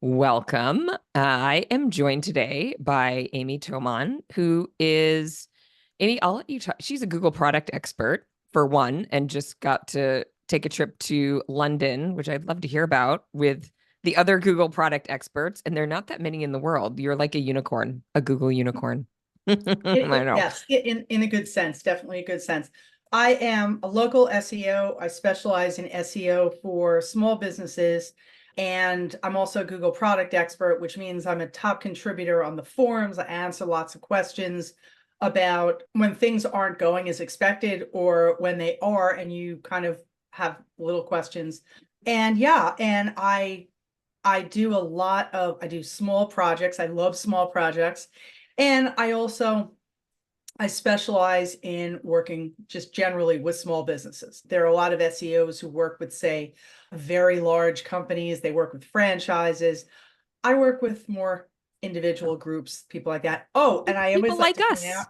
Welcome. I am joined today by Amy Toman, who is Amy. I'll let you talk. She's a Google product expert for one, and just got to take a trip to London, which I'd love to hear about with the other Google product experts. And there are not that many in the world. You're like a unicorn, a Google unicorn. I know. Yes, in a good sense, definitely a good sense. I am a local SEO. I specialize in SEO for small businesses, and I'm also a Google product expert, which means I'm a top contributor on the forums. I answer lots of questions about when things aren't going as expected or when they are, and you kind of have little questions. And yeah, and I do a lot of I do small projects. I love small projects. And I specialize in working just generally with small businesses. There are a lot of SEOs who work with, say, very large companies. They work with franchises. I work with more individual groups, people like that. Oh, and I People always like like to point out, us.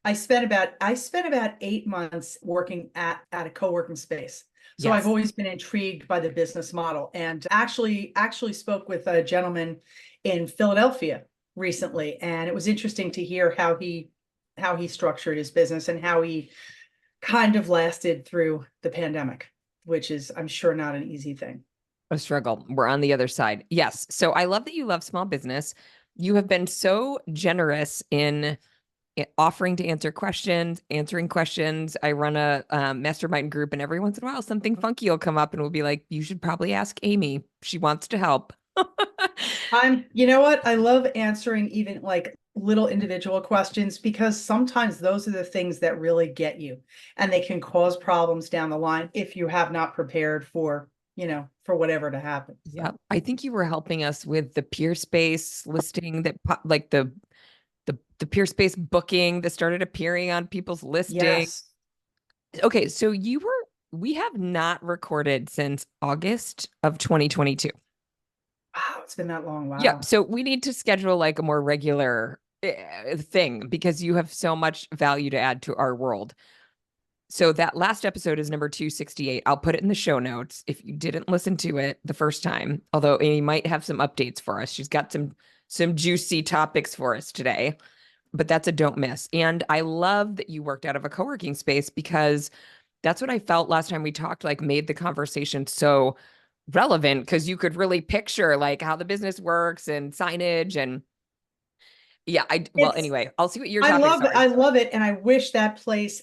I spent about 8 months working at a co-working space. So I've Yes. always been intrigued by the business model, and actually spoke with a gentleman in Philadelphia recently, and it was interesting to hear how he structured his business and how he kind of lasted through the pandemic, which is, I'm sure, not an easy thing. A struggle. We're on the other side. Yes. So I love that you love small business. You have been so generous in offering to answer questions, answering questions. I run a mastermind group, and every once in a while, something funky will come up, and we'll be like, "You should probably ask Amy. She wants to help." You know what? I love answering even like little individual questions, because sometimes those are the things that really get you, and they can cause problems down the line if you have not prepared for whatever to happen. Yeah, So, I think you were helping us with the peer space listing that, like the peer space booking that started appearing on people's listing. yes. Okay, so we have not recorded since August of 2022. Wow, it's been that long. Yeah, Wow. so we need to schedule like a more regular thing because you have so much value to add to our world. So that last episode is number 268. I'll put it in the show notes if you didn't listen to it the first time. Although Amy might have some updates for us. She's got some juicy topics for us today, but that's a don't miss. And I love that you worked out of a co-working space because that's what I felt last time we talked, like made the conversation so relevant because you could really picture like how the business works and signage and yeah, well It's anyway, I'll see what your I topics love it. are. I love it. And I wish that place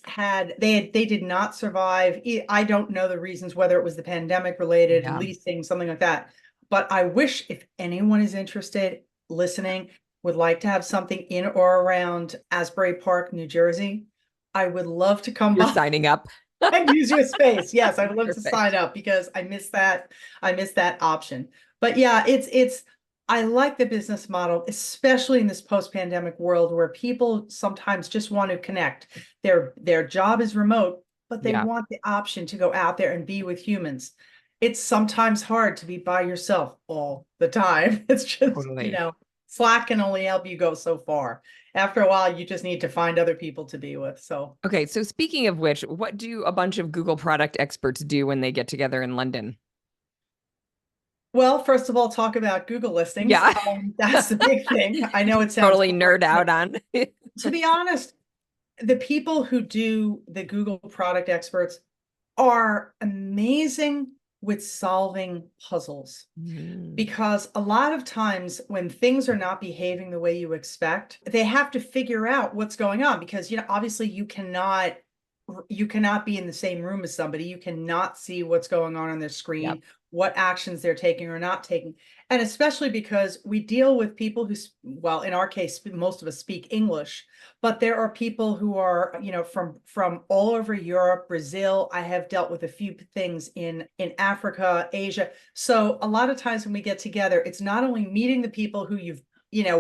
they did not survive. I don't know the reasons, whether it was the pandemic related, Yeah. leasing, something like that. But I wish, if anyone is interested, listening, would like to have something in or around Asbury Park, New Jersey, I would love to come You're by signing up. and use your space. Yes, I would love to Perfect. sign up, because I miss that. I miss that option. But yeah, it's I like the business model, especially in this post-pandemic world where people sometimes just want to connect. Their job is remote, but they Yeah, want the option to go out there and be with humans. It's sometimes hard to be by yourself all the time. It's just, totally. Slack can only help you go so far. After a while, you just need to find other people to be with. So, Okay, so speaking of which, what do a bunch of Google product experts do when they get together in London? well, first of all, talk about Google listings. Yeah, That's the big thing. I know it sounds totally boring, nerd but out on. to be honest, the people who do the Google product experts are amazing with solving puzzles, Mm, because a lot of times when things are not behaving the way you expect, they have to figure out what's going on, because obviously you cannot be in the same room as somebody. You cannot see what's going on their yep. screen, what actions they're taking or not taking. And especially because we deal with people who, well, in our case, most of us speak English, but there are people who are, from all over Europe, Brazil. I have dealt with a few things in Africa, Asia. So a lot of times when we get together, it's not only meeting the people who you've,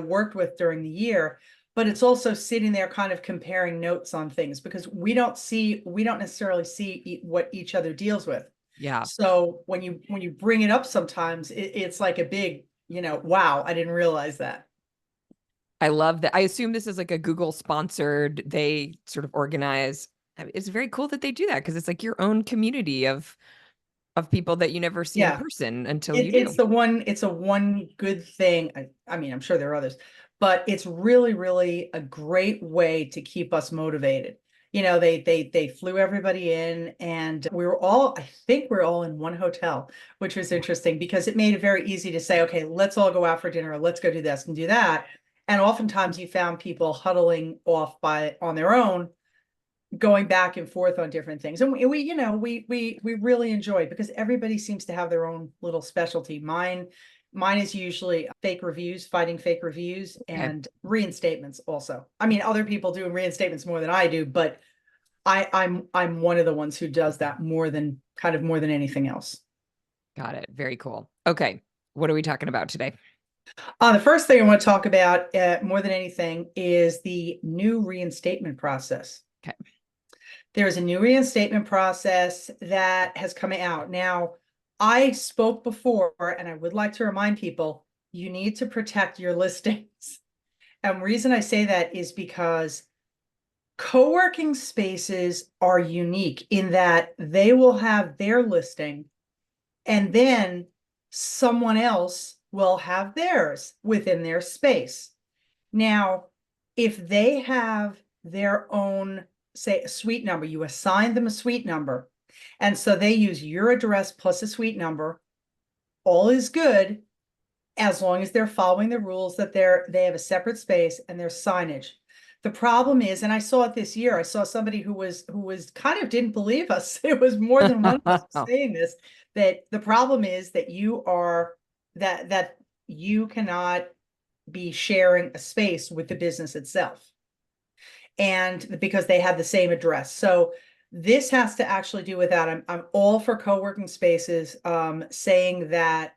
worked with during the year, but it's also sitting there kind of comparing notes on things, because we don't necessarily see what each other deals with. Yeah. So when you bring it up, sometimes it's like a big, wow, I didn't realize that. I love that. I assume this is like a Google sponsored, they sort of organize. It's very cool that they do that because it's like your own community of of people that you never see in Yeah. person until It, you it's do. the one, it's a one good thing. I mean, I'm sure there are others, but it's really, really a great way to keep us motivated. You know, they flew everybody in, and we were all, I think we're all in one hotel, which was interesting because it made it very easy to say, okay, let's all go out for dinner, or let's go do this and do that. And oftentimes you found people huddling off on their own, going back and forth on different things. And we you know, we really enjoy it because everybody seems to have their own little specialty. Mine is usually fake reviews, fighting fake reviews, Okay. and reinstatements also. I mean, other people do reinstatements more than I do, but I'm one of the ones who does that more than anything else. Got it. Very cool. Okay. What are we talking about today? The first thing I want to talk about, more than anything, is the new reinstatement process. Okay. There is a new reinstatement process that has come out. Now, I spoke before, and I would like to remind people, you need to protect your listings. And the reason I say that is because co-working spaces are unique in that they will have their listing, and then someone else will have theirs within their space. Now, if they have their own, say, a suite number, you assign them a suite number, and so they use your address plus a suite number, all is good as long as they're following the rules, that they have a separate space and there's signage. The problem is, and I saw it this year, I saw somebody who was kind of didn't believe us. It was more than one of us saying this, that the problem is that that you cannot be sharing a space with the business itself, and because they have the same address. So this has to actually do with that. I'm all for co-working spaces, saying that,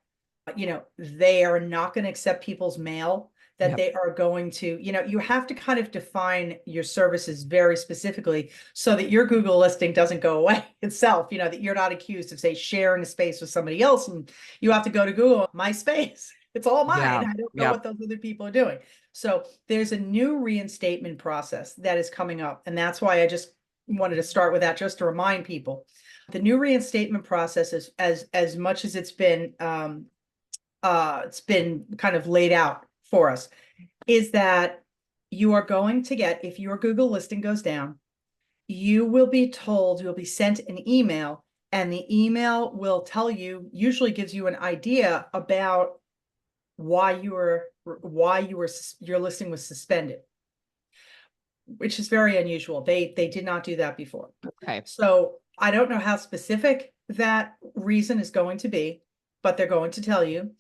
you know, they are not going to accept people's mail, that Yep. they are going to, you know, you have to kind of define your services very specifically so that your Google listing doesn't go away itself, you know, that you're not accused of, say, sharing a space with somebody else and you have to go to Google, my space, it's all mine. Yeah. I don't know Yep. what those other people are doing. So there's a new reinstatement process that is coming up. And that's why I just wanted to start with that, just to remind people. The new reinstatement process is, as much as it's been kind of laid out for us, is that you are going to get, if your Google listing goes down, you will be told, you'll be sent an email, and the email will tell you, usually gives you an idea about why your listing was suspended, which is very unusual. They did not do that before. Okay. So I don't know how specific that reason is going to be, but they're going to tell you.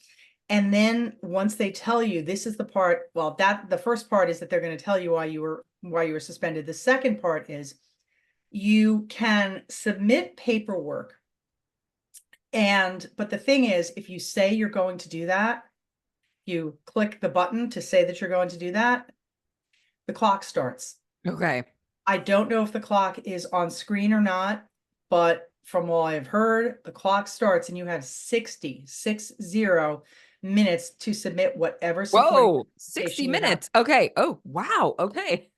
And then once they tell you, this is the part, well, that the first part is that they're going to tell you why you were suspended. The second part is you can submit paperwork. But the thing is, if you say you're going to do that, you click the button to say that you're going to do that, the clock starts. Okay. I don't know if the clock is on screen or not, but from what I've heard, the clock starts and you have 60 minutes to submit whatever supporting Whoa, documentation 60 you have. minutes. Okay. Oh, wow. Okay.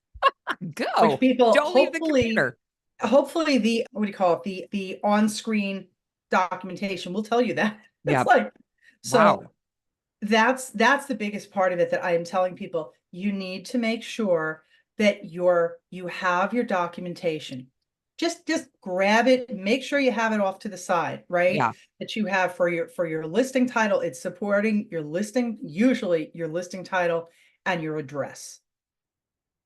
Which Go. people Don't leave the computer. hopefully the, what do you call it? The on-screen documentation will tell you that. It's Yep. like, so Wow. that's the biggest part of it that I am telling people. You need to make sure that you have your documentation. Just grab it, make sure you have it off to the side, right? Yeah. That you have for your listing title. It's supporting your listing, usually your listing title and your address.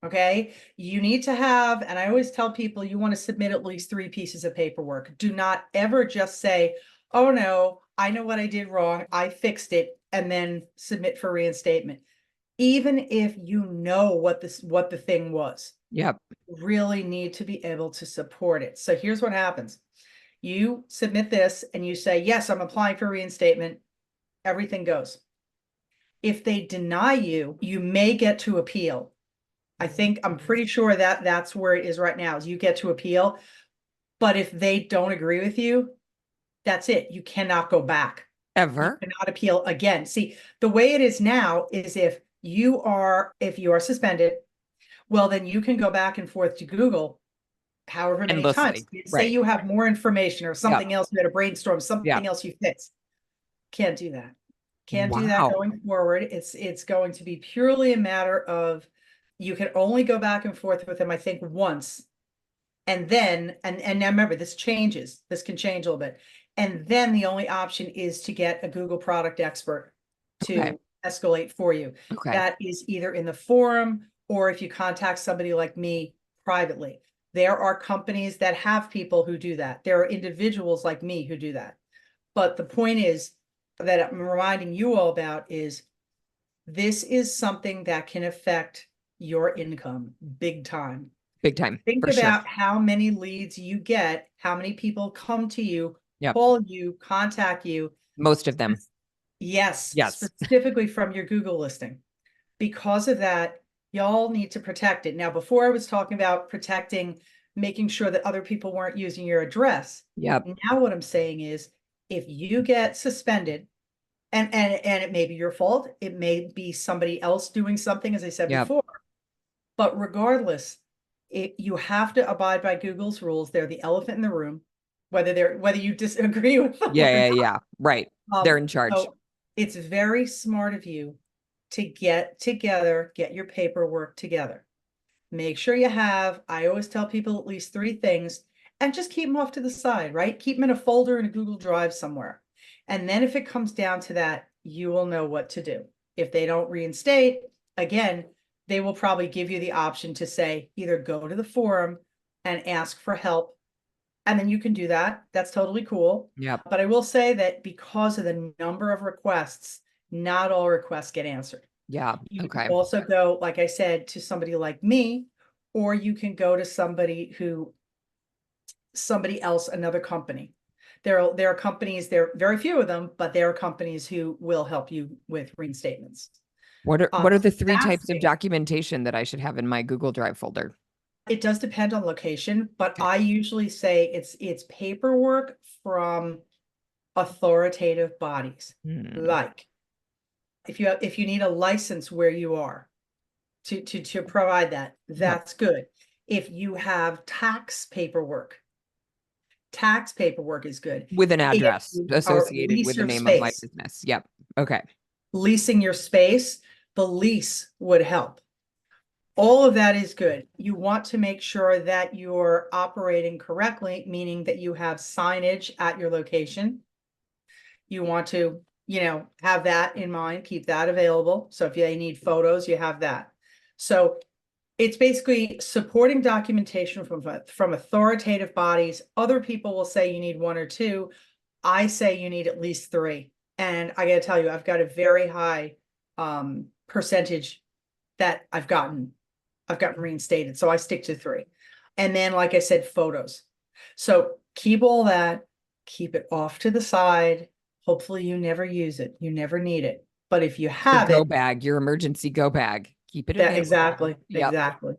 Okay, you need to have, and I always tell people, you want to submit at least 3 pieces of paperwork. Do not ever just say, oh no, I know what I did wrong, I fixed it, and then submit for reinstatement. Even if you know what the thing was, Yep. you really need to be able to support it. So here's what happens. You submit this and you say, yes, I'm applying for reinstatement. Everything goes. If they deny you, you may get to appeal. I'm pretty sure that that's where it is right now, is you get to appeal. But if they don't agree with you, that's it. You cannot go back. You Ever. cannot appeal again. See, the way it is now is if you are suspended, well, then you can go back and forth to Google however many times. Endlessly. Say Right. you have more information or Yep. something else, you had a brainstorm, Yep. something else you fixed. Can't do that. Can't do that Wow. going forward. It's going to be purely a matter of you can only go back and forth with them, I think, once. And then, and now remember, this changes. This can change a little bit. And then the only option is to get a Google product expert Okay. to escalate for you. Okay. That is either in the forum or if you contact somebody like me privately. There are companies that have people who do that. There are individuals like me who do that. But the point is that I'm reminding you all about is this is something that can affect your income big time. Big time. Think For sure. about how many leads you get, how many people come to you, Yep. call you, contact you. Most of them. Yes, Yes. specifically from your Google listing. Because of that, y'all need to protect it. Now, before I was talking about protecting, making sure that other people weren't using your address. Yep. Now what I'm saying is if you get suspended, and it may be your fault, it may be somebody else doing something, as I said Yep. before. But regardless, you have to abide by Google's rules. They're the elephant in the room, whether you disagree with them Yeah. or Yeah. not. Yeah. Right. They're in charge. So it's very smart of you to get together, get your paperwork together. Make sure you have, I always tell people at least 3 things and just keep them off to the side, right? Keep them in a folder in a Google Drive somewhere. And then if it comes down to that, you will know what to do. If they don't reinstate, again, they will probably give you the option to say, either go to the forum and ask for help. And then you can do that. That's totally cool. Yep. But I will say that because of the number of requests, not all requests get answered. Yeah. You can Okay. also go, like I said, to somebody like me, or you can go to somebody else, another company. There are companies, there are very few of them, but there are companies who will help you with reinstatements. What are the 3 types of Fasting, documentation that I should have in my Google Drive folder? it does depend on location, but Okay. I usually say it's paperwork from authoritative bodies. Hmm. Like if you need a license where you are to provide that, Yep. that's good. If you have tax paperwork is good. With an If address you are associated with lease the your name of my space, business. Yep. Okay. leasing your space, the lease would help. All of that is good. You want to make sure that you're operating correctly, meaning that you have signage at your location. You want to, have that in mind, keep that available. So if they need photos, you have that. So it's basically supporting documentation from authoritative bodies. Other people will say you need 1 or 2. I say you need at least 3. And I got to tell you, I've got a very high percentage that I've gotten reinstated. So I stick to 3. And then, like I said, photos. So keep all that, keep it off to the side. Hopefully you never use it. You never need it. But if you Your have go it, bag, your emergency go bag. Keep it that available. exactly, Yep. exactly.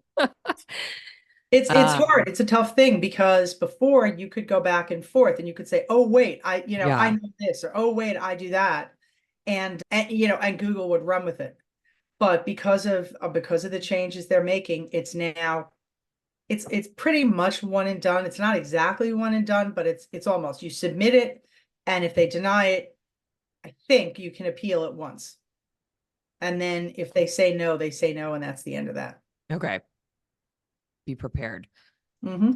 It's Um, hard. It's a tough thing because before you could go back and forth and you could say, oh, wait, I yeah. know this, or oh, wait, I do that. And Google would run with it. But because of the changes they're making, it's pretty much one and done. It's not exactly one and done, but it's almost. You submit it, and if they deny it, I think you can appeal it once. And then if they say no, they say no, and that's the end of that. Okay. Be prepared. Mm-hmm.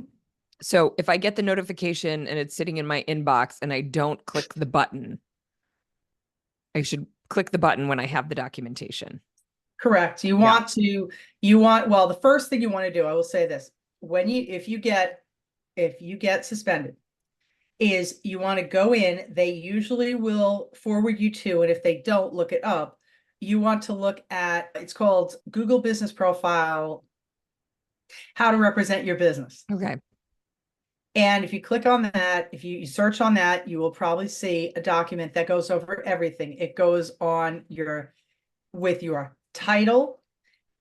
So if I get the notification and it's sitting in my inbox and I don't click the button, I should click the button when I have the documentation. Correct. Yeah. Well, the first thing you want to do, I will say this, if you get suspended, is you want to go in, they usually will forward you to, and if they don't, look it up. You want to look at, it's called Google Business Profile, how to represent your business. Okay. And if you click on that, if you search on that, you will probably see a document that goes over everything. It goes on with your title.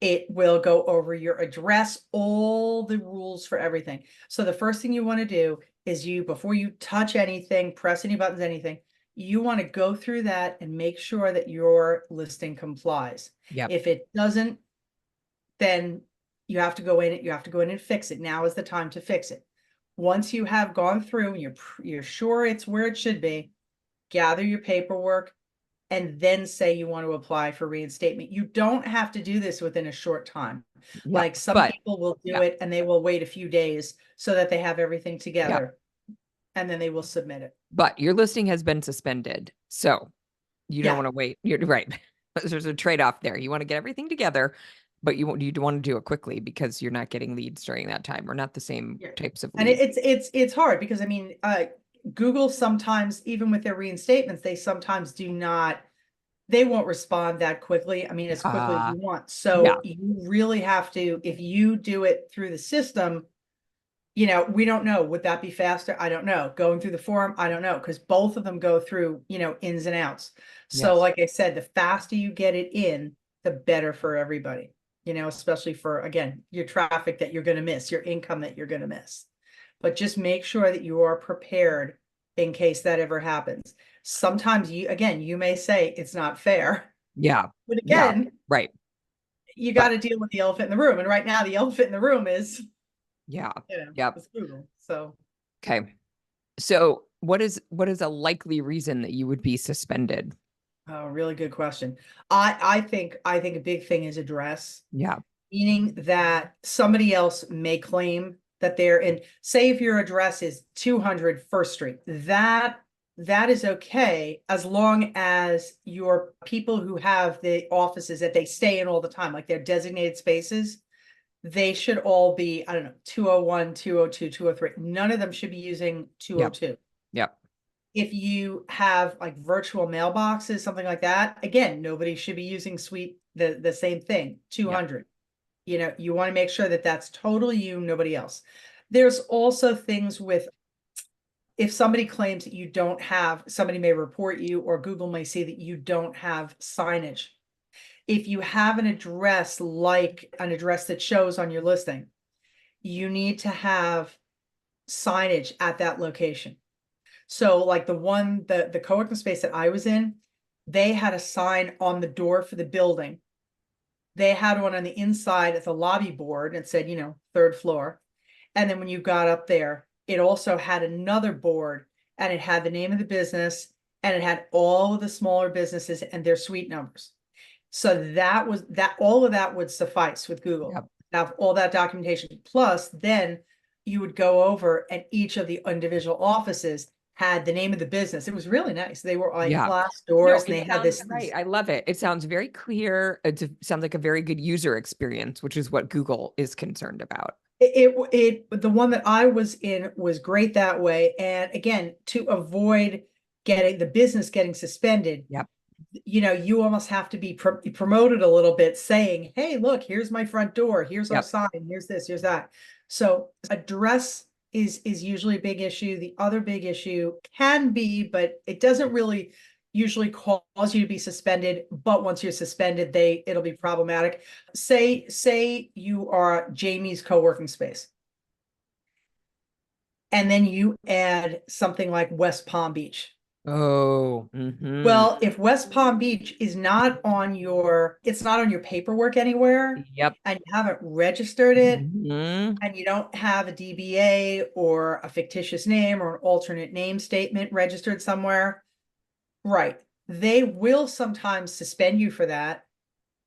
It will go over your address, all the rules for everything. So the first thing you want to do is before you touch anything, press any buttons, anything, you want to go through that and make sure that your listing complies. Yep. If it doesn't, then you have to go in, you have to go in and fix it. Now is the time to fix it. Once you have gone through and you're sure it's where it should be, gather your paperwork and then say you want to apply for reinstatement. You don't have to do this within a short time. Yeah. Like some But people will do yeah. it and they will wait a few days so that they have everything Yeah. together and then they will submit it. But your listing has been suspended. So you don't Yeah, want to wait. You're right. There's a trade-off there. You want to get everything together, but you want to do it quickly because you're not getting leads during that time, or not the same yeah. types of And leads. it's hard because I mean, Google sometimes, even with their reinstatements, they sometimes do not, they won't respond that quickly. I mean, as quickly as Uh you want. yeah. So you really have to, if you do it through the system, you know, we don't know. Would that be faster? I don't know. Going through the form, I don't know, because both of them go through, you know, ins and outs. So, Yes. like I said, the faster you get it in, the better for everybody, you know, especially for, again, your traffic that you're going to miss, your income that you're going to miss. But just make sure that you are prepared in case that ever happens. Sometimes you, again, you may say it's not fair, Yeah. but Yeah. again, Right. you got But to deal with the elephant in the room. And right now, the elephant in the room is, yeah. you know, Yep. it's Google. So. Okay. So what is a likely reason that you would be suspended? Oh, really good question. I think a big thing is address, Yeah. meaning that somebody else may claim that they're in, say if your address is 200 First Street, that is okay as long as your people who have the offices that they stay in all the time, like their designated spaces, they should all be, I don't know, 201, 202, 203. None of them should be using Yep. 202. Yep. If you have like virtual mailboxes, something like that, again, nobody should be using suite, the same thing, Yep. 200. You know, you want to make sure that that's totally you, nobody else. There's also things with, if somebody claims that you don't have, somebody may report you or Google may say that you don't have signage. If you have an address, like an address that shows on your listing, you need to have signage at that location. So like the co-working space that I was in, they had a sign on the door for the building. They had one on the inside at the lobby board and said, you know, third floor. And then when you got up there, it also had another board and it had the name of the business and it had all of the smaller businesses and their suite numbers. So that was that, all of that would suffice with Google. Yep. Have all that documentation. Plus, then you would go over and each of the individual offices had the name of the business. It was really nice. They were like Yeah. glass No, doors and it they had sounds this, right. I love it. It sounds very clear. Sounds like a very good user experience, which is what Google is concerned about. the one that I was in was great that way. And again, to avoid getting the business getting suspended, Yep. you know, you almost have to be promoted a little bit, saying, hey, look, here's my front door, here's our Yep. sign, here's this, here's that. So address is usually a big issue. The other big issue can be, but it doesn't really usually cause you to be suspended, but once you're suspended, it'll be problematic. Say you are Jamie's co-working space, and then you add something like West Palm Beach. Oh, mm-hmm. Well, if West Palm Beach is not on your, it's not on your paperwork anywhere, Yep. and you haven't registered it, Hmm. and you don't have a DBA or a fictitious name or an alternate name statement registered somewhere, right? They will sometimes suspend you for that.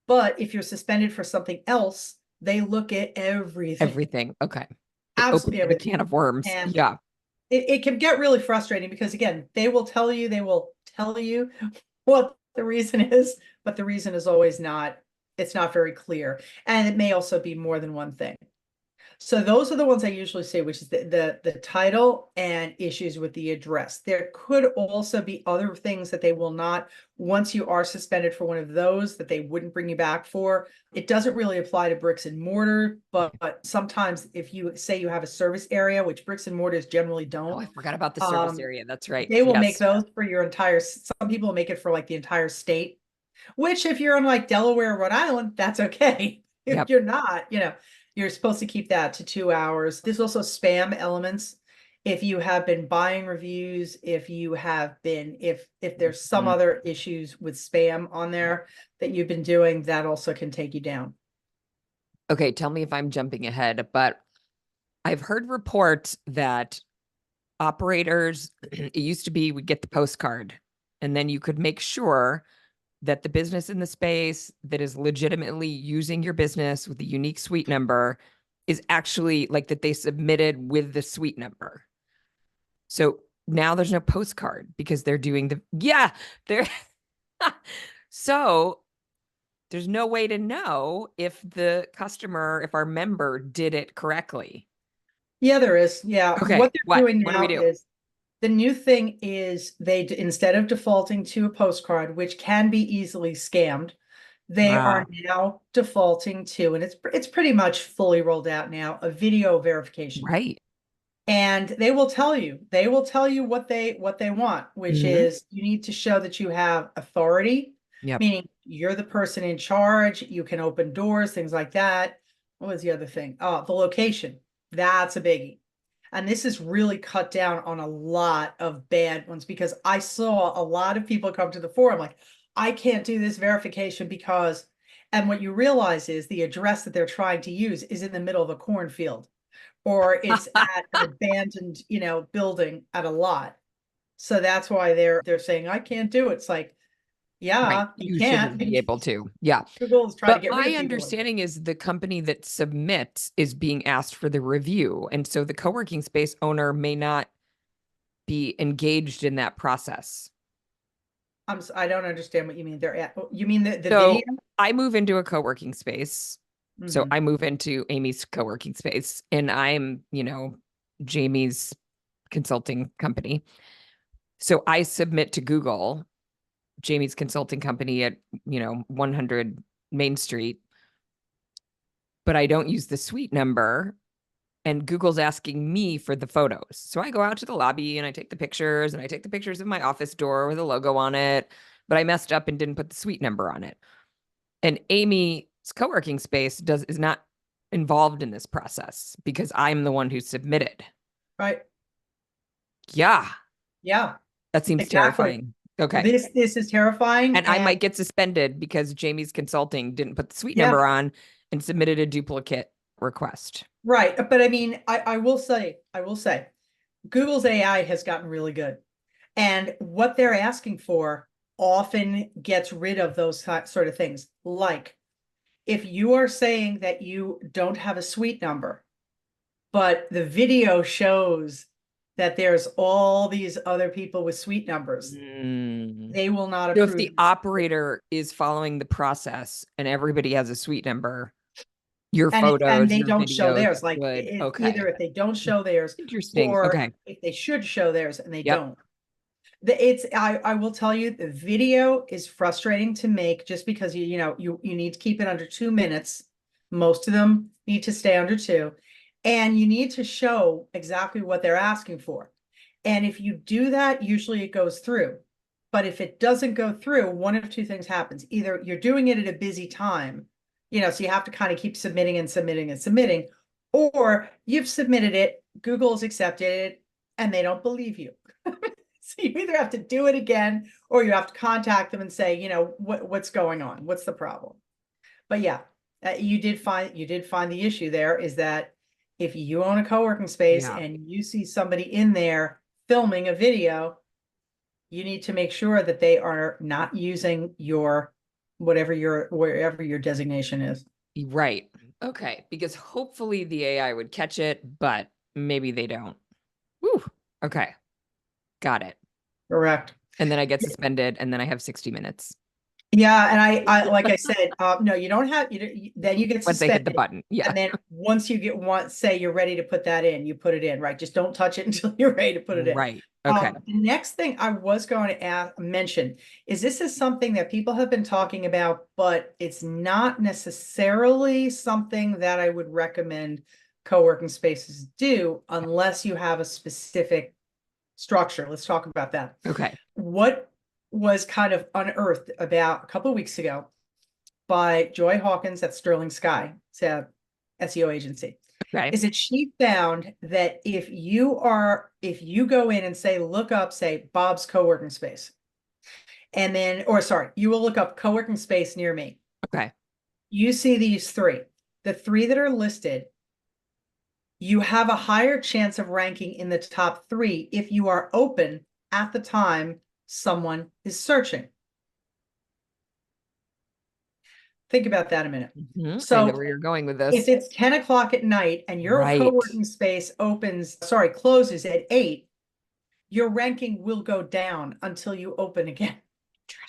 But if you're suspended for something else, they look at everything, Everything. Okay. It opens absolutely up a everything. can of worms. And Yeah. it can get really frustrating because again, they will tell you what the reason is, but the reason is always not, it's not very clear. And it may also be more than one thing. So those are the ones I usually say, which is the title and issues with the address. There could also be other things that they will not, once you are suspended for one of those, that they wouldn't bring you back for. It doesn't really apply to bricks and mortar, but sometimes if you say you have a service area, which bricks and mortars generally Oh, don't, I forgot about the service um, area. That's right. they will make Yes. those for your entire, some people make it for like the entire state, which if you're in like Delaware, Rhode Island, that's okay. If Yep. you're not, you know, you're supposed to keep that to 2 hours. There's also spam elements. If you have been buying reviews, if you have been, if there's some Mhm. other issues with spam on Yep. there that you've been doing, that also can take you down. Okay, tell me if I'm jumping ahead, but I've heard reports that operators, it used to be we get the postcard and then you could make sure that the business in the space that is legitimately using your business with a unique suite number is actually like that they submitted with the suite number. So now there's no postcard because they're doing they're so there's no way to know if the customer, if our member did it correctly. Yeah, there is. Yeah. Okay, What they're doing what do we now do? is the new thing is instead of defaulting to a postcard, which can be easily scammed, they are now defaulting to, and it's pretty much fully rolled out now, a video verification. Right. And they will tell you what they want, which Mhm. is you need to show that you have authority, Yep. meaning you're the person in charge, you can open doors, things like that. What was the other thing? Oh, the location. That's a biggie. And this has really cut down on a lot of bad ones because I saw a lot of people come to the forum like, I can't do this verification because, and what you realize is the address that they're trying to use is in the middle of a cornfield or it's at an abandoned, building at a lot. So that's why they're saying, I can't do it. It's like, Right. yeah, you You can't. shouldn't be able to. Yeah. Google is trying to But get rid my of people like that. understanding is the company that submits is being asked for the review. And so the co-working space owner may not be engaged in that process. I don't understand what you mean. You mean the video? So I move into a co-working space. So Mhm. I move into Amy's co-working space and I'm, Jamie's consulting company. So I submit to Google Jamie's consulting company at, 100 Main Street, but I don't use the suite number. And Google's asking me for the photos. So I go out to the lobby and I take the pictures and I take the pictures of my office door with a logo on it, but I messed up and didn't put the suite number on it. And Amy's co-working space is not involved in this process because I'm the one who submitted. Right. Yeah, Yeah, that seems exactly. terrifying. Okay. This is terrifying. And I And might get suspended because Jamie's consulting didn't put the suite yeah, number on and submitted a duplicate request. right. But I mean, I will say, Google's AI has gotten really good. And what they're asking for often gets rid of those sort of things. Like if you are saying that you don't have a suite number, but the video shows that there's all these other people with suite numbers, Mm. they will not So if approve. the operator is following the process and everybody has a suite number, your And photos, they your don't show videos theirs. Like would, it's either okay. if they don't show theirs Interesting. or Okay. if they should show theirs and they Yep. don't. I will tell you the video is frustrating to make just because you need to keep it under 2 minutes. Most of them need to stay under two, and you need to show exactly what they're asking for. And if you do that, usually it goes through. But if it doesn't go through, one of two things happens. Either you're doing it at a busy time, so you have to kind of keep submitting and submitting and submitting, or you've submitted it, Google's accepted it, and they don't believe you. So you either have to do it again or you have to contact them and say, what's going on? What's the problem? But yeah, you did find the issue there is that if you own a co-working space Yeah. and you see somebody in there filming a video, you need to make sure that they are not using your wherever your designation is. Right. Okay. Because hopefully the AI would catch it, but maybe they don't. Woo. Okay. Got it. Correct. And then I get suspended and then I have 60 minutes Yeah, and I like I said, no, you don't have then you get once I hit the suspended. button. Yeah. And then once you get one, say you're ready to put that in, you put it in, right? Just don't touch it until you're ready to put it in. Right. Okay. The next thing I was going to mention is this is something that people have been talking about, but it's not necessarily something that I would recommend co-working spaces do unless you have a specific structure. Let's talk about that. Okay. What was kind of unearthed about a couple of weeks ago by Joy Hawkins at Sterling Sky, it's a SEO agency, Okay. is that she found that if you go in and look up, say, Bob's co-working space, and then, or sorry, you will look up co-working space near me. Okay. You see these three. the 3 that are listed, you have a higher chance of ranking in the top 3 if you are open at the time someone is searching. Think about that a minute. I know where So you're going with if this. it's 10 o'clock at night and your Right. co-working space closes at 8, your ranking will go down until you open again.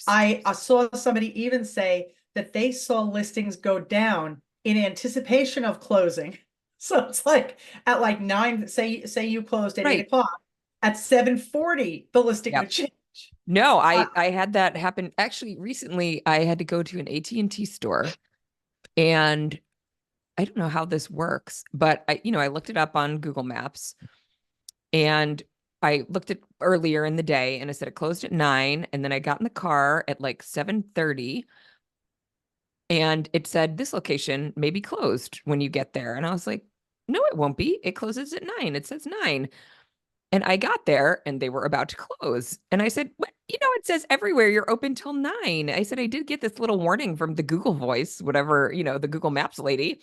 I saw somebody even say that they saw listings go down in anticipation of closing. So it's like at like 9, say you closed at 8 Right. o'clock, at 7:40, the listing Yep. would change. No, Uh, I had that happen. Actually, recently I had to go to an AT&T store, and I don't know how this works, but I looked it up on Google Maps, and I looked at earlier in the day, and I said it closed at 9, and then I got in the car at like 7:30, and it said this location may be closed when you get there. And I was like, no, it won't be. It closes at 9. It says 9. And I got there and they were about to close. And I said, what? It says everywhere you're open till 9. I said, I did get this little warning from the Google Voice, whatever, the Google Maps lady.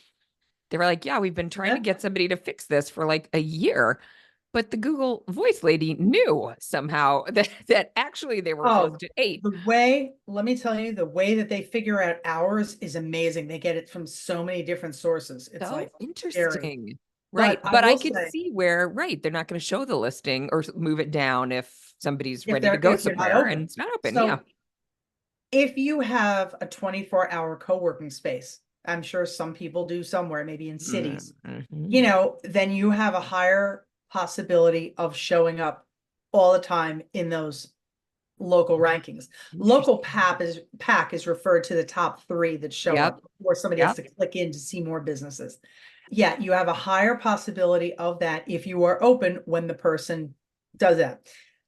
They were like, yeah, we've been trying to get somebody to fix this for like a year. But the Google Voice lady knew somehow that actually they were Oh, closed at 8. let me tell you, the way that they figure out hours is amazing. They get it from so many different sources. It's So like scary. interesting. Right. But I But I will could say, see where, right, they're not going to show the listing or move it down if somebody's ready to go if you're not somewhere and open. it's not open. Yeah. So if you have a 24-hour co-working space, I'm sure some people do somewhere, maybe in cities, Mm-hmm. then you have a higher possibility of showing up all the time in those local rankings. Local Interesting. pack is referred to the top 3 that show Yep. up before somebody has Yep. to click in to see more businesses. Yeah, you have a higher possibility of that if you are open when the person does that.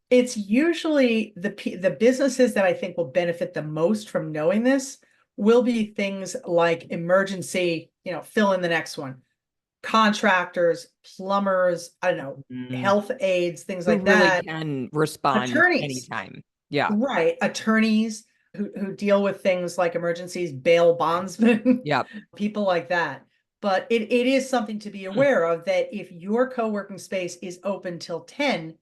It's usually the businesses that I think will benefit the most from knowing this will be things like emergency, fill in the next one, contractors, plumbers, I don't know, Mm. health aides, things Who like really that, can respond attorneys, anytime. Yeah. right, attorneys who deal with things like emergencies, bail bondsmen, Yep. people like that. But it is something to be Hmm. aware of, that if your co-working space is open till 10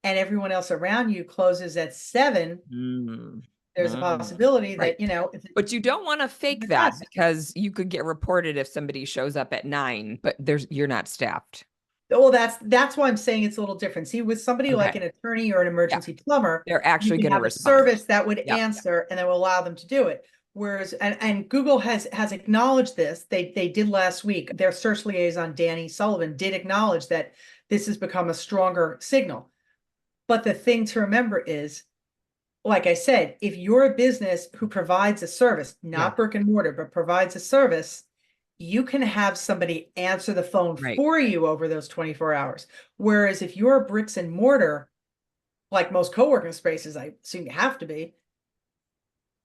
and everyone else around you closes at 7, Mm. there's a Mm. possibility Right. that, if But you don't want to the fake that desk. because you could get reported if somebody shows up at 9, but you're not staffed. Well, that's why I'm saying it's a little different. See, with somebody like Okay. an attorney or an Yeah. emergency plumber, They're you actually can going to have a respond. service that would Yep. answer and that will allow them to do it. Whereas, and Google has acknowledged this. They did last week. Their search liaison, Danny Sullivan, did acknowledge that this has become a stronger signal. But the thing to remember is, like I said, if you're a business who provides a service, Yeah. not brick and mortar, but provides a service, you can have somebody answer the phone Right. for you over those 24 hours. Whereas if you're a bricks and mortar, like most co-working spaces, I assume you have to be,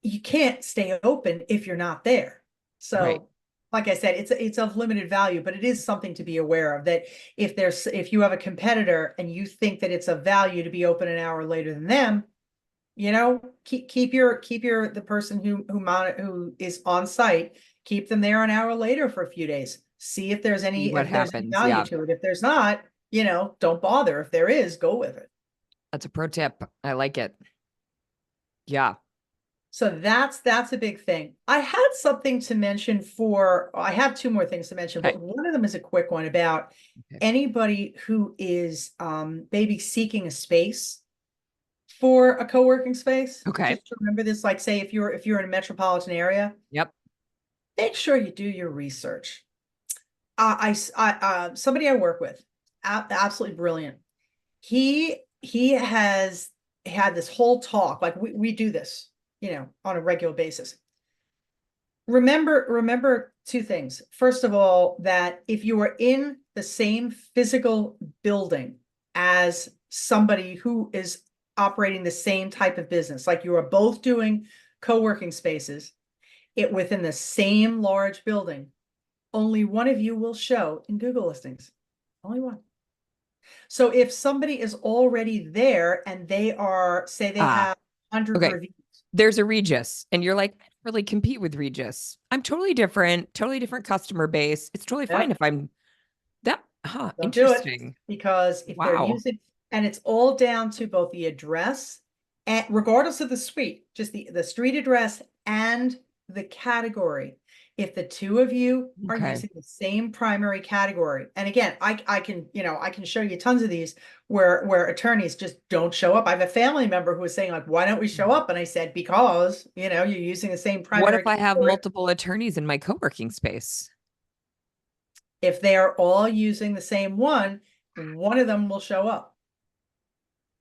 you can't stay open if you're not there. Right. So, like I said, it's of limited value, but it is something to be aware of, that if you have a competitor and you think that it's of value to be open an hour later than them, keep the person who is on site, keep them there an hour later for a few days. See if there's See any what happens. value Yeah. to it. If there's not, don't bother. If there is, go with it. That's a pro tip. I like it. Yeah. So that's a big thing. I had something to mention I have 2 more things to mention, Okay. but one of them is a quick one about Okay. anybody who is maybe seeking a space for a co-working space. Okay. Just remember this, like say if you're in a metropolitan area, Yep. make sure you do your research. Somebody I work with, absolutely brilliant. He has had this whole talk, like we do this, on a regular basis. Remember 2 things. First of all, that if you are in the same physical building as somebody who is operating the same type of business, like you are both doing co-working spaces, within the same large building, only one of you will show in Google listings. Only one. So if somebody is already there and say they Ah, have 100 okay. reviews. There's a Regis, and you're like, really compete with Regis. I'm totally different customer base. It's totally fine Yep. if I'm that, Don't do it, interesting. because if they're Wow. using, and it's all down to both the address and regardless of the suite, just the street address and the category. If the two of you are Okay. using the same primary category, and again, I can, I can show you tons of these where attorneys just don't show up. I have a family member who was saying like, why don't we show up? And I said, because, you're using the same What if primary I have category. multiple attorneys in my co-working space? If they are all using the same one of them will show up.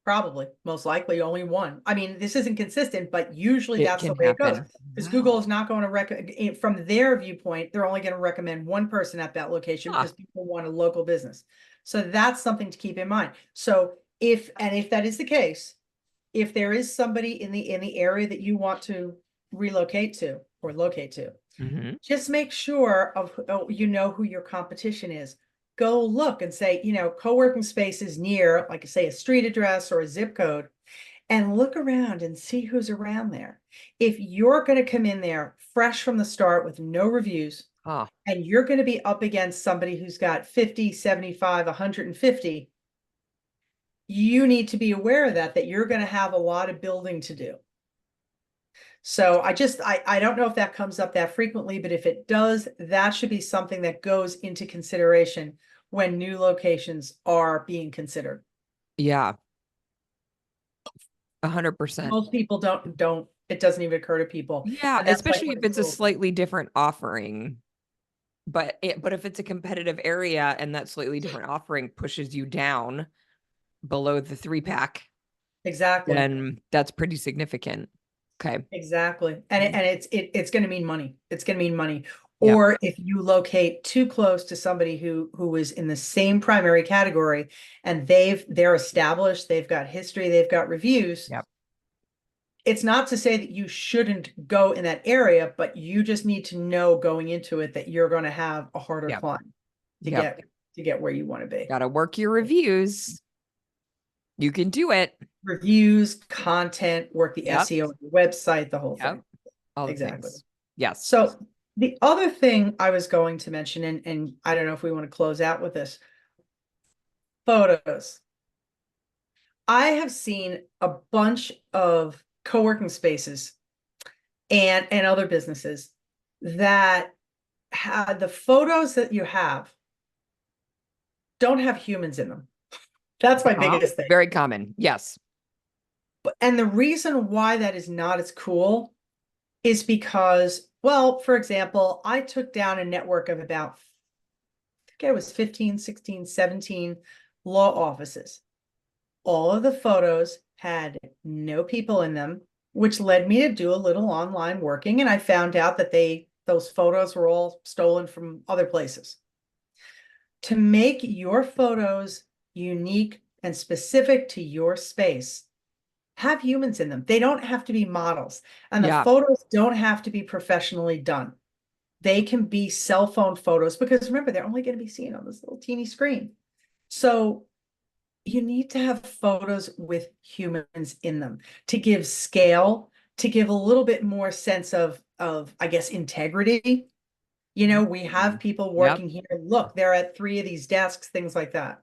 Probably, most likely only one. I mean, this isn't consistent, but usually It that's the can way it goes. happen. Because Google Wow. is not going to recommend, from their viewpoint, they're only going to recommend one person at that location Huh. because people want a local business. So that's something to keep in mind. So if that is the case, if there is somebody in the area that you want to relocate to or locate to, Hmm. just make sure of who your competition is. Go look and say, co-working spaces near, like I say, a street address or a zip code, and look around and see who's around there. If you're going to come in there fresh from the start with no reviews, Oh, and you're going to be up against somebody who's got 50, 75, 150, you need to be aware of that you're going to have a lot of building to do. So I don't know if that comes up that frequently, but if it does, that should be something that goes into consideration when new locations are being considered. yeah. 100%. Most people it doesn't even occur to people. Yeah, And that's like especially one if of the it's a rules. slightly different offering. But if it's a competitive area and that slightly different offering pushes you down below the 3-pack, Exactly. then that's pretty significant. Okay. Exactly. And it's going to mean money. It's going to mean money. Yep. Or if you locate too close to somebody who is in the same primary category and they're established, they've got history, they've got reviews. Yep. It's not to say that you shouldn't go in that area, but you just need to know going into it that you're going to have a harder Yep. climb to Yep. get where you want to be. Got to work your reviews. You can do it. Reviews, content, work the Yep. SEO of the website, the whole Yep. thing. All the Exactly. things. Yes. So the other thing I was going to mention, and I don't know if we want to close out with this, photos. I have seen a bunch of co-working spaces and other businesses that had the photos that you have don't have humans in them. That's my biggest thing. Very common. Yes. And the reason why that is not as cool is because, well, for example, I took down a network of about, I think it was 15, 16, 17 law offices. All of the photos had no people in them, which led me to do a little online working. And I found out that those photos were all stolen from other places. To make your photos unique and specific to your space, have humans in them. They don't have to be models, and the Yeah. photos don't have to be professionally done. They can be cell phone photos because remember, they're only going to be seen on this little teeny screen. So you need to have photos with humans in them to give scale, to give a little bit more sense of I guess, integrity. We have people Yep. working here. Look, they're at 3 of these desks, things like that.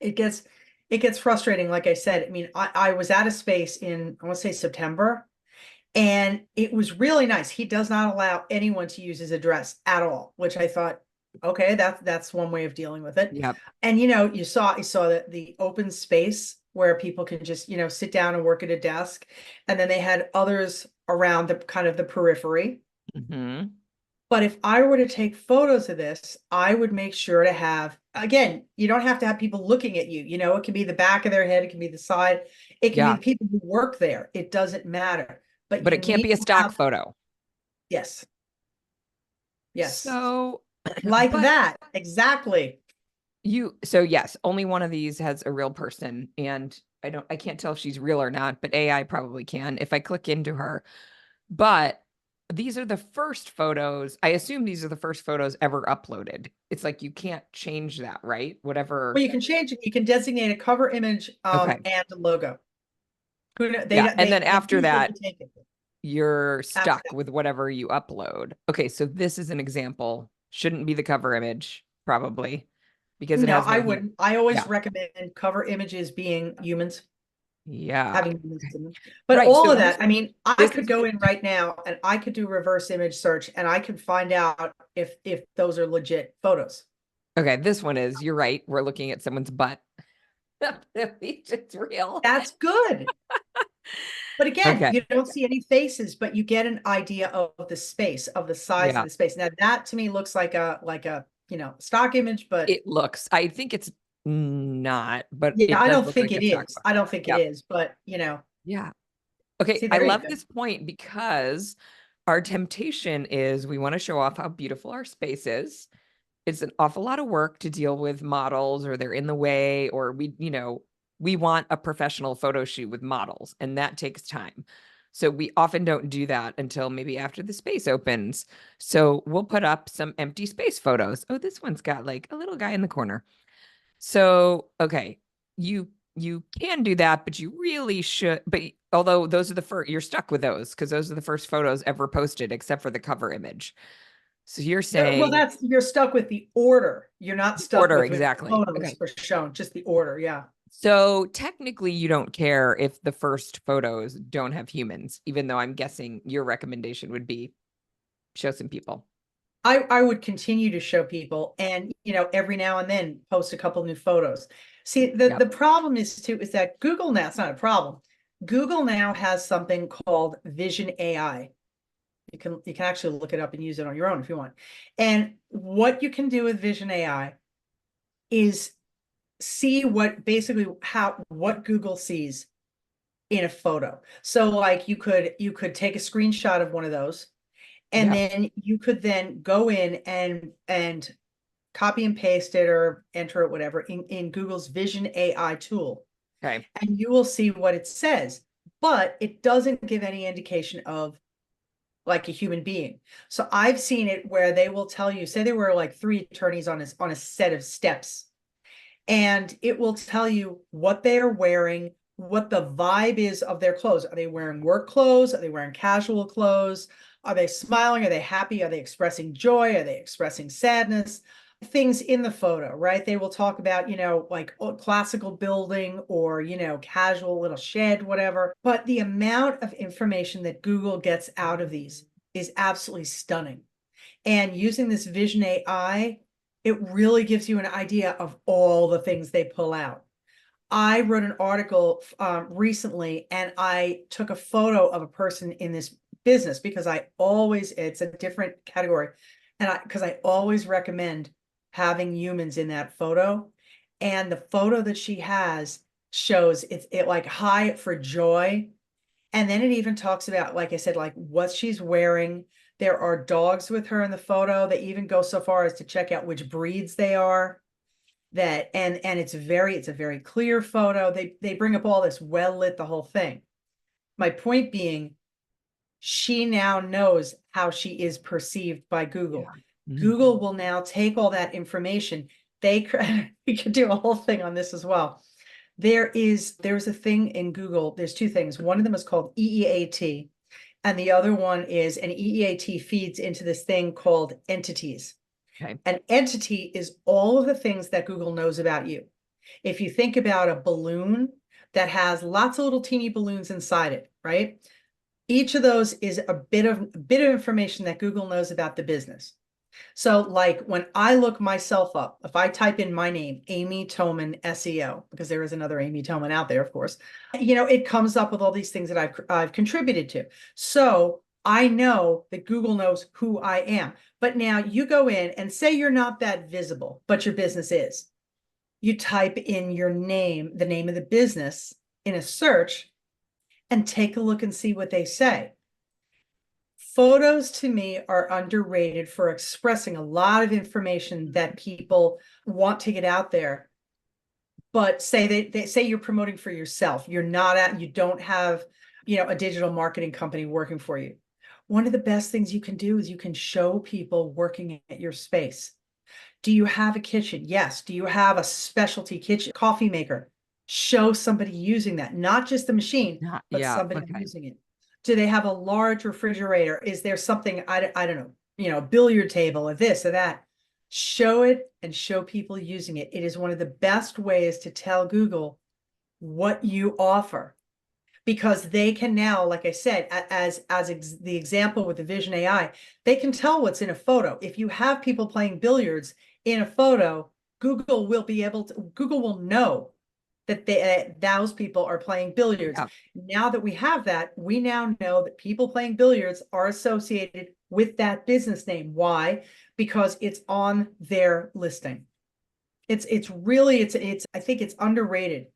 It gets frustrating. Like I said, I mean, I was at a space in, I want to say September, and it was really nice. He does not allow anyone to use his address at all, which I thought, okay, that's one way of dealing with it. Yep. And you saw the open space where people can just, sit down and work at a desk. And then they had others around the kind of the periphery. Mm-hmm. But if I were to take photos of this, I would make sure to have, again, you don't have to have people looking at you. It can be the back of their head, it can be the side, it can be Yeah. the people who work there. It doesn't matter. But But you it can't need be a to stock have, photo. yes, yes, So, like but that. Exactly. so yes, only one of these has a real person, and I can't tell if she's real or not, but AI probably can if I click into her. But these are the first photos. I assume these are the first photos ever uploaded. It's like you can't change that, right? Whatever. Well, you can change it. You can designate a cover image Okay. and a logo. Who kn- Yeah. And they then after choose what that, you take it. you're stuck Absolutely. with whatever you upload. Okay, so this is an example. Shouldn't be the cover image, probably, because it No, has I no heat. wouldn't. I always Yeah. recommend cover images being humans, Yeah. having humans Okay. in them. But Right. all So of that, I mean, I this could is go in right now and I could do reverse image search and I could find out if those are legit photos. okay. This one is, you're right. We're looking at someone's butt. It's real. That's good. But again, Okay. you don't see any faces, but you get an idea of the space, of the size of Yeah. the space. Now that to me looks like a stock image, but It looks, I think it's not, but yeah, it I does don't look think like a it stock is. photo. I don't think it Yeah. is, but Yeah. Okay. see, I there you love go. this point because our temptation is we want to show off how beautiful our space is. It's an awful lot of work to deal with models or they're in the way, or we want a professional photo shoot with models, and that takes time. So we often don't do that until maybe after the space opens. So we'll put up some empty space photos. Oh, this one's got like a little guy in the corner. So, okay, you can do that, but you really should. But although those are the first, you're stuck with those because those are the first photos ever posted, except for the cover image. So you're Well, saying you're stuck with the order. You're not the stuck order with which exactly. photos Okay. are shown, just the order. Yeah. So technically, you don't care if the first photos don't have humans, even though I'm guessing your recommendation would be show some people. I would continue to show people and every now and then post a couple new photos. See, the Yep. problem is too is that Google now, it's not a problem. Google now has something called Vision AI. You can actually look it up and use it on your own if you want. And what you can do with Vision AI is see what Google sees in a photo. So like you could take a screenshot of one of those and Yep. then you could then go in and copy and paste it or enter it, whatever, in Google's Vision AI tool. Okay. And you will see what it says, but it doesn't give any indication of like a human being. So I've seen it where they will tell you, say there were like three attorneys on a set of steps, and it will tell you what they are wearing, what the vibe is of their clothes. Are they wearing work clothes? Are they wearing casual clothes? Are they smiling? Are they happy? Are they expressing joy? Are they expressing sadness? Things in the photo, right? They will talk about, like classical building or, casual little shed, whatever. But the amount of information that Google gets out of these is absolutely stunning. And using this Vision AI, it really gives you an idea of all the things they pull out. I wrote an article recently and I took a photo of a person in this business because it's a different category. Because I always recommend having humans in that photo. And the photo that she has shows it like high for joy. And then it even talks about, like I said, like what she's wearing. There are dogs with her in the photo. They even go so far as to check out which breeds they are. And it's a very clear photo. They bring up all this well lit, the whole thing. My point being, she now knows how she is perceived by Google. Yeah. Mhm. Google will now take all that information. We could do a whole thing on this as well. There's a thing in Google. There's two things. One of them is called EEAT, and the other one is an EEAT feeds into this thing called entities. Okay. An entity is all of the things that Google knows about you. If you think about a balloon that has lots of little teeny balloons inside it, right? Each of those is a bit of information that Google knows about the business. So like when I look myself up, if I type in my name, Amy Toman SEO, because there is another Amy Toman out there, of course, it comes up with all these things that I've contributed to. So I know that Google knows who I am. But now you go in and say you're not that visible, but your business is. You type in your name, the name of the business in a search, and take a look and see what they say. Photos to me are underrated for expressing a lot of information that people want to get out there. But say they say you're promoting for yourself. You don't have, a digital marketing company working for you. One of the best things you can do is you can show people working at your space. Do you have a kitchen? Yes. Do you have a specialty kitchen coffee maker? Show somebody using that, not just the machine, Yeah. but Yeah. somebody Okay. using it. Do they have a large refrigerator? Is there something, I don't know, billiard table or this or that? Show it and show people using it. It is one of the best ways to tell Google what you offer, because they can now, like I said, the example with the Vision AI, they can tell what's in a photo. If you have people playing billiards in a photo, Google will know that those people are playing billiards. Yeah. Now that we have that, we now know that people playing billiards are associated with that business name. Why? Because it's on their listing. It's really, I think it's underrated,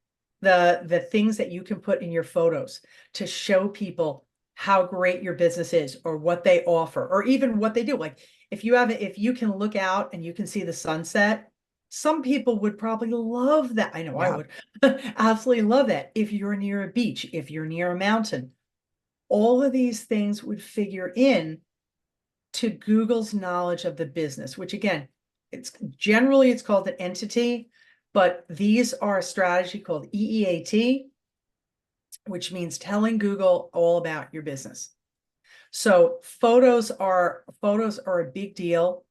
the things that you can put in your photos to show people how great your business is, or what they offer, or even what they do. Like if you can look out and you can see the sunset, some people would probably love that. I know I Yeah. would absolutely love that. If you're near a beach, if you're near a mountain, all of these things would figure in to Google's knowledge of the business, which again, it's called an entity, but these are a strategy called EEAT, which means telling Google all about your business. So photos are a big deal.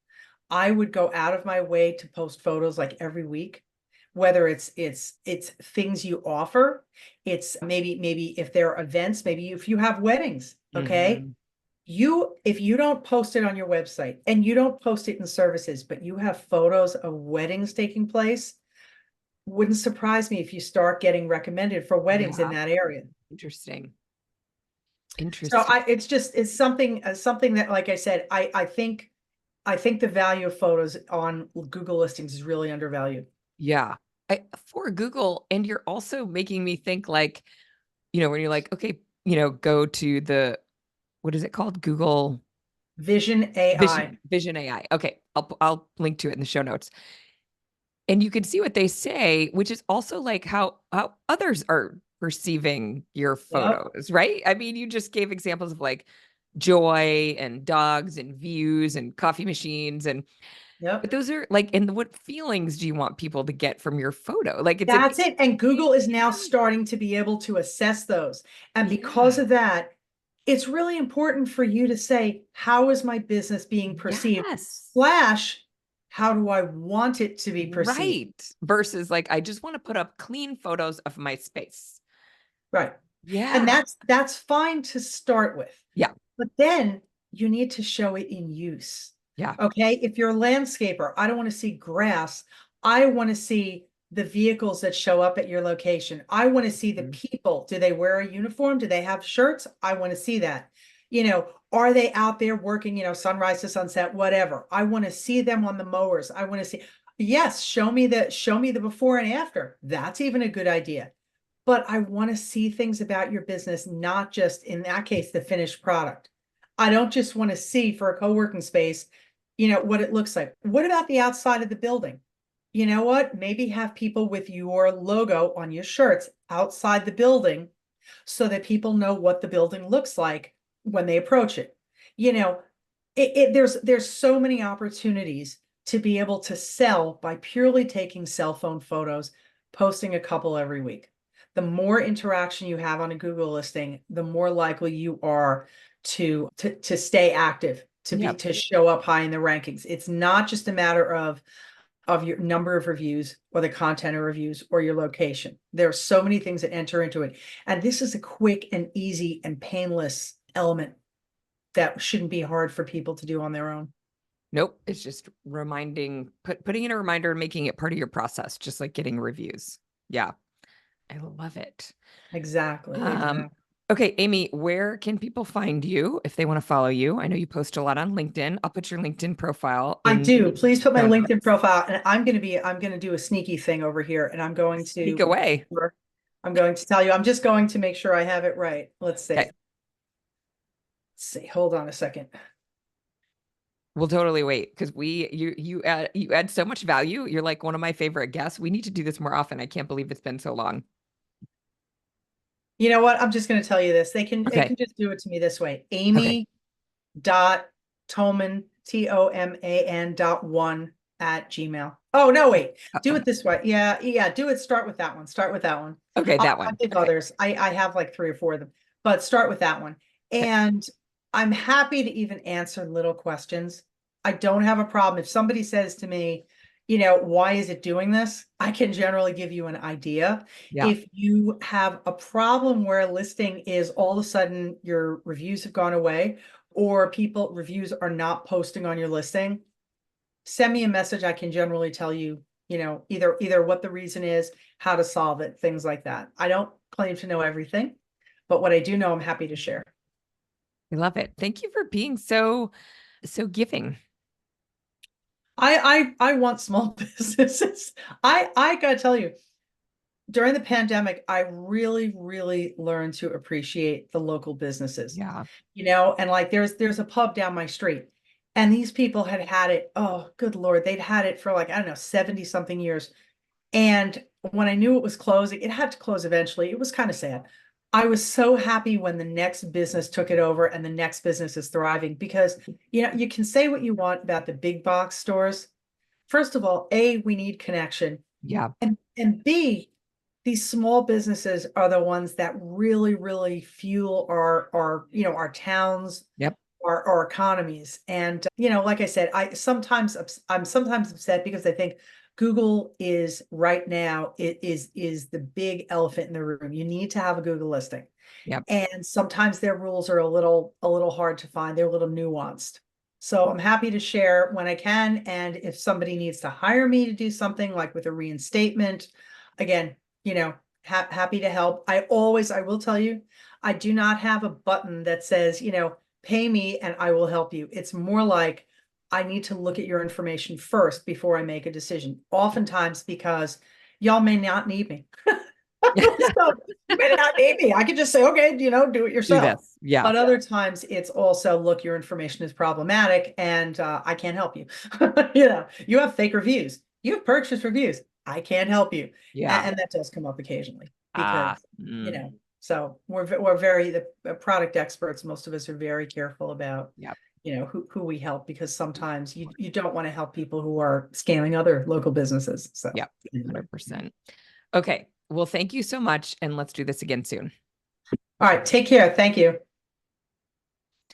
I would go out of my way to post photos like every week, whether it's things you offer, it's maybe if there are events, maybe if you have weddings, okay? Mhm. If you don't post it on your website and you don't post it in services, but you have photos of weddings taking place, wouldn't surprise me if you start getting recommended for weddings in Yeah. that area. Interesting. So Interesting. it's something that, like I said, I think the value of photos on Google listings is really undervalued. Yeah. For Google, and you're also making me think like, when you're like, okay, go to what is it called? Google Vision AI. Vision AI. Okay, I'll link to it in the show notes. And you can see what they say, which is also like how others are perceiving your Yep. photos, right? I mean, you just gave examples of like joy and dogs and views and coffee machines, but Yep. those are like, and what feelings do you want people to get from your photo? Like it's That's it. And Google is now starting to be able to assess those. And because yeah. of that, it's really important for you to say, how is my business being perceived? Yes. Slash, how do I want it to be perceived? Right. Versus like, I just want to put up clean photos of my space. Right. And Yeah. that's fine to start with. Yeah. But then you need to show it in use. Yeah. Okay. If you're a landscaper, I don't want to see grass. I want to see the vehicles that show up at your location. I want to see the Mhm. people. Do they wear a uniform? Do they have shirts? I want to see that. Are they out there working, sunrise to sunset, whatever. I want to see them on the mowers. I want to see, yes, show me the before and after. That's even a good idea. But I want to see things about your business, not just in that case, the finished product. I don't just want to see for a co-working space, what it looks like. What about the outside of the building? You know what? Maybe have people with your logo on your shirts outside the building so that people know what the building looks like when they approach it. You know, there's so many opportunities to be able to sell by purely taking cell phone photos, posting a couple every week. The more interaction you have on a Google listing, the more likely you are to stay active, Yeah. to show up high in the rankings. It's not just a matter of your number of reviews or the content of reviews or your location. There are so many things that enter into it. And this is a quick and easy and painless element that shouldn't be hard for people to do on their own. Nope. It's just putting in a reminder and making it part of your process, just like getting reviews. Yeah. I love it. Exactly. Um, Exactly. okay, Amy, where can people find you if they want to follow you? I know you post a lot on LinkedIn. I'll put your LinkedIn profile I in do. Please put my show LinkedIn notes. profile, and I'm going to do a sneaky thing over here, and I'm going Sneak to make away. sure, I'm going to tell you, I'm just going to make sure I have it right. Let's see. Okay. Let's see. Hold on a second. We'll totally wait because you add so much value. You're like one of my favorite guests. We need to do this more often. I can't believe it's been so long. You know what? I'm just going to tell you this. They Okay. can just do it to me this way. Okay. Amy dot Toman, TOMAN.1 at Gmail. Oh, no, wait. Do it this way. Yeah, yeah. Do it. Start with that one. Start with that one. Okay, that I'll one. give Okay. others. I have like 3 or 4 of them, but start with that one. And I'm happy to even answer little questions. I don't have a problem. If somebody says to me, why is it doing this? I can generally give you an idea. Yeah. If you have a problem where a listing is all of a sudden your reviews have gone away or reviews are not posting on your listing, send me a message. I can generally tell you, either what the reason is, how to solve it, things like that. I don't claim to know everything, but what I do know, I'm happy to share. I love it. Thank you for being so giving. I want small businesses. I gotta tell you, during the pandemic, I really, really learned to appreciate the local businesses. Yeah. And like there's a pub down my street, and these people had it. Oh, good Lord, they'd had it for like, I don't know, 70 something years. And when I knew it was closing, it had to close eventually. It was kind of sad. I was so happy when the next business took it over and the next business is thriving because, you can say what you want about the big box stores. First of all, A, we need connection. Yeah. And B, these small businesses are the ones that really, really fuel our towns, Yep. our economies. And like I said, I'm sometimes upset because I think Google is right now, it is the big elephant in the room. You need to have a Google listing. Yep. And sometimes their rules are a little hard to find. They're a little nuanced. So I'm happy to share when I can. And if somebody needs to hire me to do something like with a reinstatement, again, happy to help. I will tell you, I do not have a button that says, pay me and I will help you. It's more like I need to look at your information first before I make a decision. Oftentimes because y'all may not need me. So you may not need me. I could just say, okay, do it Do yourself. this. Yeah. But other times it's also, look, your information is problematic and I can't help you. You have fake reviews. You have purchase reviews. I can't help you. Yeah. And that does come up occasionally because, Ah. Mm. so we're very, the product experts, most of us are very careful about, Yep. who we help because sometimes you don't want to help people who are scaling other local businesses. So Yep. 100%. Okay. Well, thank you so much. And let's do this again soon. all right, take care. Thank you.